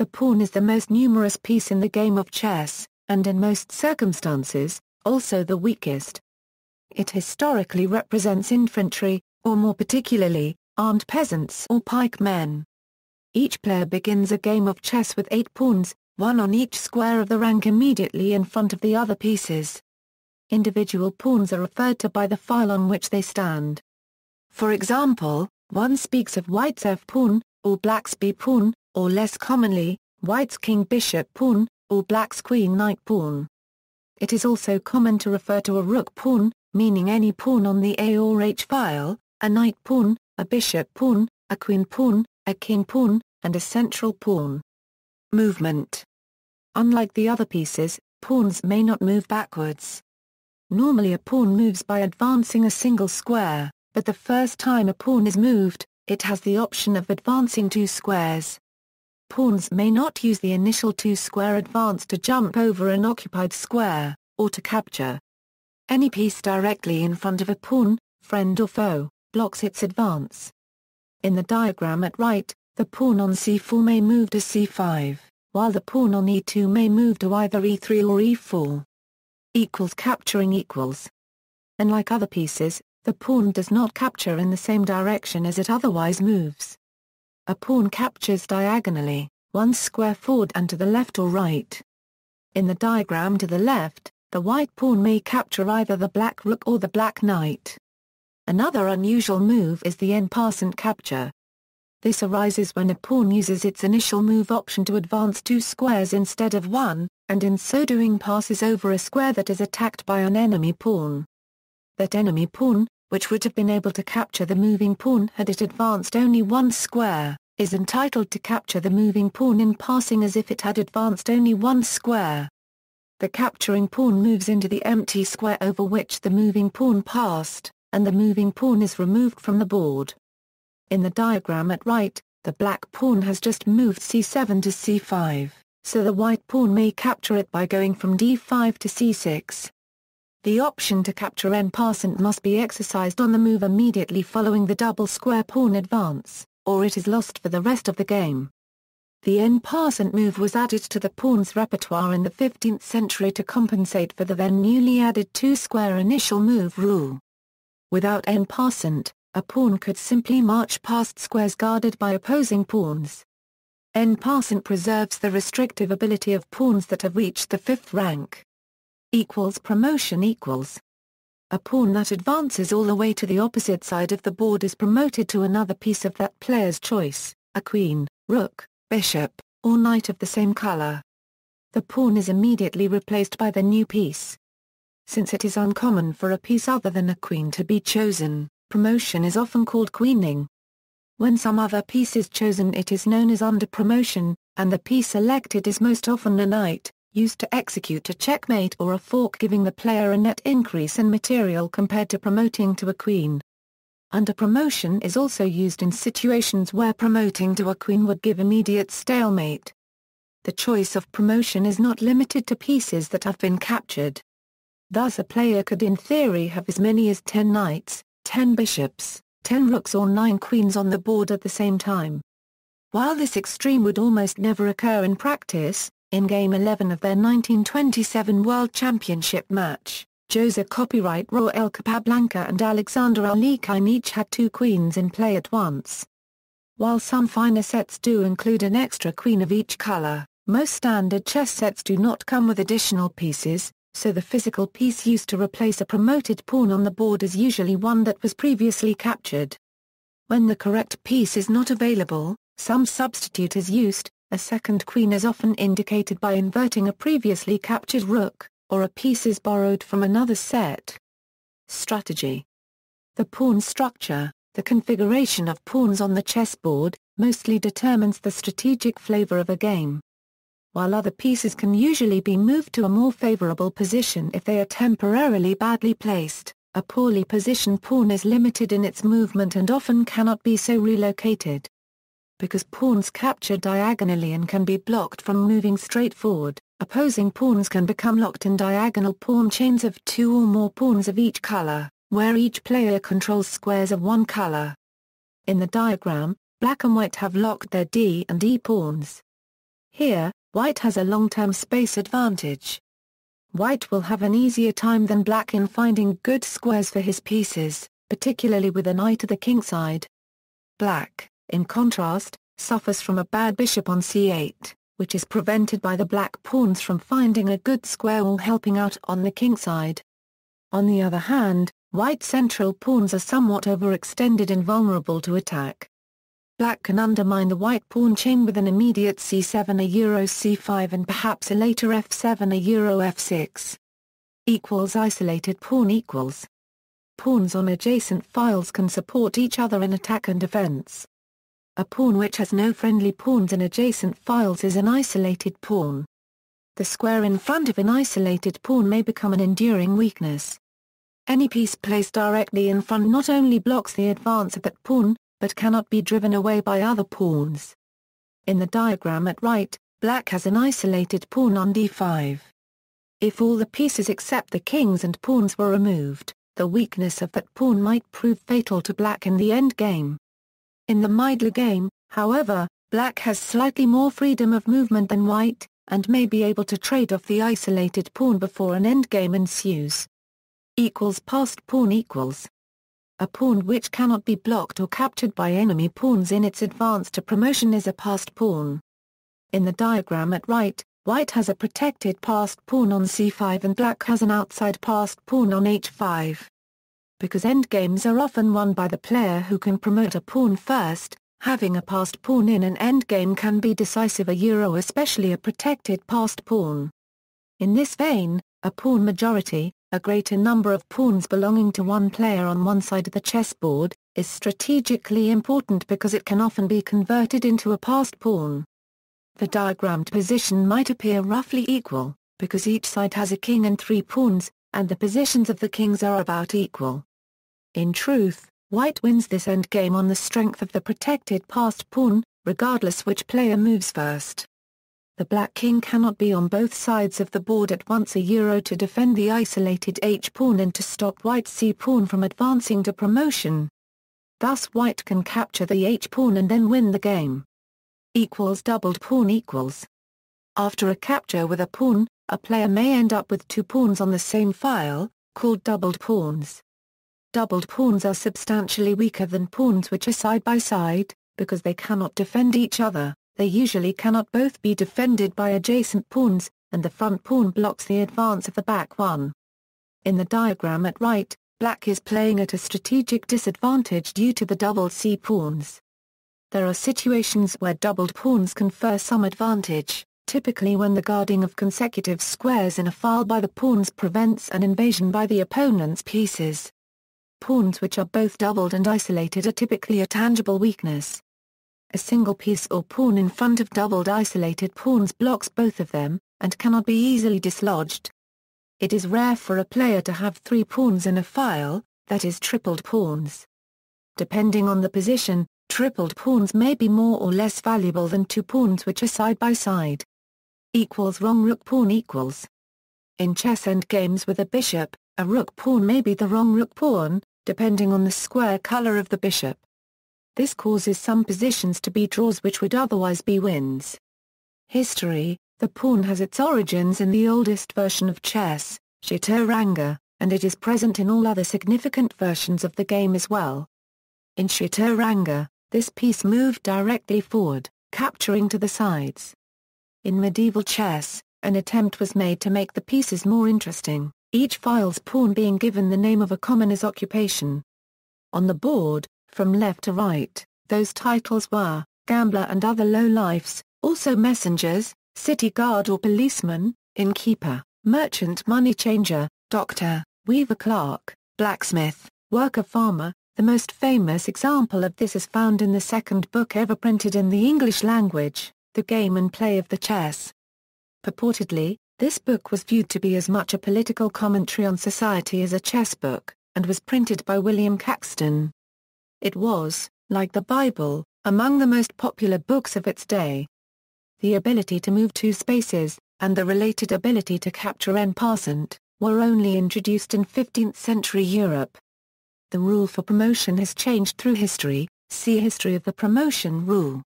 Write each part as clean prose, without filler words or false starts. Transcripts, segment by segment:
the pawn is the most numerous piece in the game of chess, and in most circumstances, also the weakest. It historically represents infantry, or more particularly, armed peasants or pikemen. Each player begins a game of chess with 8 pawns, one on each square of the rank immediately in front of the other pieces. Individual pawns are referred to by the file on which they stand. For example, one speaks of white's f-pawn, or black's b-pawn, or less commonly, white's king-bishop pawn, or black's queen-knight pawn. It is also common to refer to a rook pawn, meaning any pawn on the A or H file, a knight pawn, a bishop pawn, a queen pawn, a king pawn, and a central pawn. Movement. Unlike the other pieces, pawns may not move backwards. Normally a pawn moves by advancing a single square, but the first time a pawn is moved, it has the option of advancing 2 squares. Pawns may not use the initial 2-square advance to jump over an occupied square, or to capture. Any piece directly in front of a pawn, friend or foe, blocks its advance. In the diagram at right, the pawn on c4 may move to c5, while the pawn on e2 may move to either e3 or e4. Capturing equals. Unlike other pieces, the pawn does not capture in the same direction as it otherwise moves. A pawn captures diagonally, 1 square forward and to the left or right. In the diagram to the left, the white pawn may capture either the black rook or the black knight. Another unusual move is the N Passent Capture. This arises when a pawn uses its initial move option to advance 2 squares instead of 1, and in so doing passes over a square that is attacked by an enemy pawn. That enemy pawn, which would have been able to capture the moving pawn had it advanced only 1 square, is entitled to capture the moving pawn in passing as if it had advanced only 1 square. The capturing pawn moves into the empty square over which the moving pawn passed, and the moving pawn is removed from the board. In the diagram at right, the black pawn has just moved c7 to c5, so the white pawn may capture it by going from d5 to c6. The option to capture N Passent must be exercised on the move immediately following the double square pawn advance, or it is lost for the rest of the game. The N Passent move was added to the pawn's repertoire in the 15th century to compensate for the then newly added 2-square initial move rule. Without N Passent, a pawn could simply march past squares guarded by opposing pawns. N Passent preserves the restrictive ability of pawns that have reached the 5th rank. Promotion equals. A pawn that advances all the way to the opposite side of the board is promoted to another piece of that player's choice, a queen, rook, bishop, or knight of the same color. The pawn is immediately replaced by the new piece. Since it is uncommon for a piece other than a queen to be chosen, promotion is often called queening. When some other piece is chosen it is known as under promotion, and the piece selected is most often a knight, used to execute a checkmate or a fork giving the player a net increase in material compared to promoting to a queen. Under promotion is also used in situations where promoting to a queen would give immediate stalemate. The choice of promotion is not limited to pieces that have been captured. Thus a player could in theory have as many as 10 knights, 10 bishops, 10 rooks or 9 queens on the board at the same time. While this extreme would almost never occur in practice, in Game 11 of their 1927 World Championship match, Jose Copyright Royal Capablanca and Alexander Alekhine each had 2 queens in play at once. While some finer sets do include an extra queen of each color, most standard chess sets do not come with additional pieces, so the physical piece used to replace a promoted pawn on the board is usually one that was previously captured. When the correct piece is not available, some substitute is used. A second queen is often indicated by inverting a previously captured rook, or a piece is borrowed from another set. Strategy. The pawn structure, the configuration of pawns on the chessboard, mostly determines the strategic flavor of a game. While other pieces can usually be moved to a more favorable position if they are temporarily badly placed, a poorly positioned pawn is limited in its movement and often cannot be so relocated. Because pawns capture diagonally and can be blocked from moving straight forward, opposing pawns can become locked in diagonal pawn chains of 2 or more pawns of each color, where each player controls squares of one color. In the diagram, black and white have locked their D and E pawns. Here, white has a long-term space advantage. White will have an easier time than black in finding good squares for his pieces, particularly with an eye to the kingside. Black, in contrast, suffers from a bad bishop on c8, which is prevented by the black pawns from finding a good square or helping out on the kingside. On the other hand, white central pawns are somewhat overextended and vulnerable to attack. Black can undermine the white pawn chain with an immediate c7 a c5 and perhaps a later f7 a f6. Isolated pawn equals. Pawns on adjacent files can support each other in attack and defense. A pawn which has no friendly pawns in adjacent files is an isolated pawn. The square in front of an isolated pawn may become an enduring weakness. Any piece placed directly in front not only blocks the advance of that pawn, but cannot be driven away by other pawns. In the diagram at right, black has an isolated pawn on d5. If all the pieces except the kings and pawns were removed, the weakness of that pawn might prove fatal to black in the endgame. In the middle game, however, black has slightly more freedom of movement than white, and may be able to trade off the isolated pawn before an endgame ensues. Passed pawn equals. A pawn which cannot be blocked or captured by enemy pawns in its advance to promotion is a passed pawn. In the diagram at right, white has a protected passed pawn on c5 and black has an outside passed pawn on h5. Because endgames are often won by the player who can promote a pawn first, having a passed pawn in an endgame can be decisive, especially a protected passed pawn. In this vein, a pawn majority, a greater number of pawns belonging to one player on one side of the chessboard, is strategically important because it can often be converted into a passed pawn. The diagrammed position might appear roughly equal, because each side has a king and 3 pawns, and the positions of the kings are about equal. In truth, white wins this endgame on the strength of the protected passed pawn, regardless which player moves first. The black king cannot be on both sides of the board at once to defend the isolated h-pawn and to stop white's c-pawn from advancing to promotion. Thus white can capture the h-pawn and then win the game. Doubled pawn equals. After a capture with a pawn, a player may end up with 2 pawns on the same file, called doubled pawns. Doubled pawns are substantially weaker than pawns which are side by side, because they cannot defend each other. They usually cannot both be defended by adjacent pawns, and the front pawn blocks the advance of the back one. In the diagram at right, black is playing at a strategic disadvantage due to the doubled c-pawns. There are situations where doubled pawns confer some advantage, typically when the guarding of consecutive squares in a file by the pawns prevents an invasion by the opponent's pieces. Pawns which are both doubled and isolated are typically a tangible weakness. A single piece or pawn in front of doubled isolated pawns blocks both of them, and cannot be easily dislodged. It is rare for a player to have 3 pawns in a file, that is tripled pawns. Depending on the position, tripled pawns may be more or less valuable than 2 pawns which are side by side. Wrong rook pawn equals. In chess endgames with a bishop, a rook pawn may be the wrong rook pawn, depending on the square color of the bishop. This causes some positions to be draws which would otherwise be wins. History: the pawn has its origins in the oldest version of chess, Chaturanga, and it is present in all other significant versions of the game as well. In Chaturanga, this piece moved directly forward, capturing to the sides. In medieval chess, an attempt was made to make the pieces more interesting, each file's pawn being given the name of a commoner's occupation. On the board, from left to right, those titles were gambler and other lowlifes, also messengers, city guard or policeman, innkeeper, merchant money changer, doctor, weaver clerk, blacksmith, worker farmer. The most famous example of this is found in the second book ever printed in the English language, The Game and Play of the Chess. Purportedly, this book was viewed to be as much a political commentary on society as a chess book, and was printed by William Caxton. It was, like the Bible, among the most popular books of its day. The ability to move 2 spaces, and the related ability to capture N Passent, were only introduced in 15th century Europe. The rule for promotion has changed through history, see History of the promotion rule.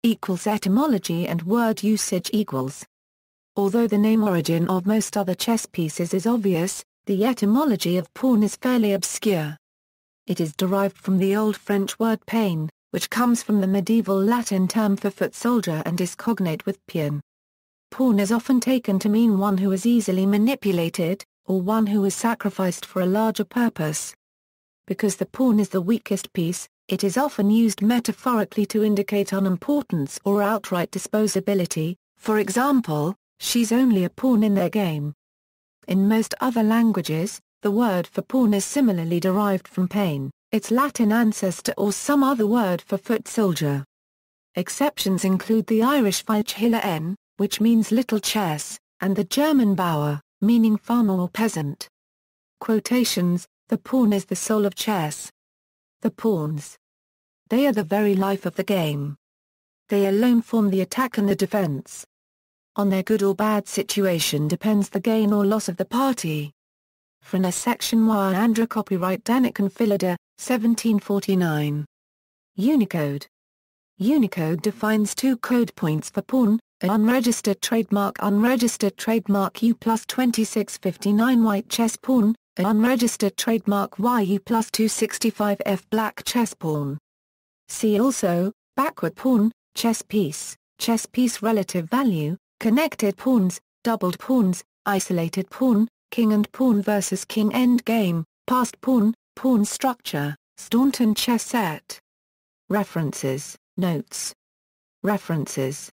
equals etymology and word usage equals. Although the name origin of most other chess pieces is obvious, the etymology of pawn is fairly obscure. It is derived from the Old French word pain, which comes from the medieval Latin term for foot soldier and is cognate with peon. Pawn is often taken to mean one who is easily manipulated, or one who is sacrificed for a larger purpose. Because the pawn is the weakest piece, it is often used metaphorically to indicate unimportance or outright disposability, for example, she's only a pawn in their game. In most other languages, the word for pawn is similarly derived from pain, its Latin ancestor, or some other word for foot soldier. Exceptions include the Irish N, which means little chess, and the German Bauer, meaning farmer or peasant. Quotations, the pawn is the soul of chess. The pawns. They are the very life of the game. They alone form the attack and the defense. On their good or bad situation depends the gain or loss of the party. Frana Section 1 Andra Copyright Danik and Philida, 1749. Unicode. Unicode defines two code points for pawn, an unregistered trademark U plus 2659 white chess pawn, an unregistered trademark YU plus 265F black chess pawn. See also, backward pawn, chess piece relative value, connected pawns, doubled pawns, isolated pawn, king and pawn versus king endgame, passed pawn, pawn structure, Staunton chess set. References, notes. References.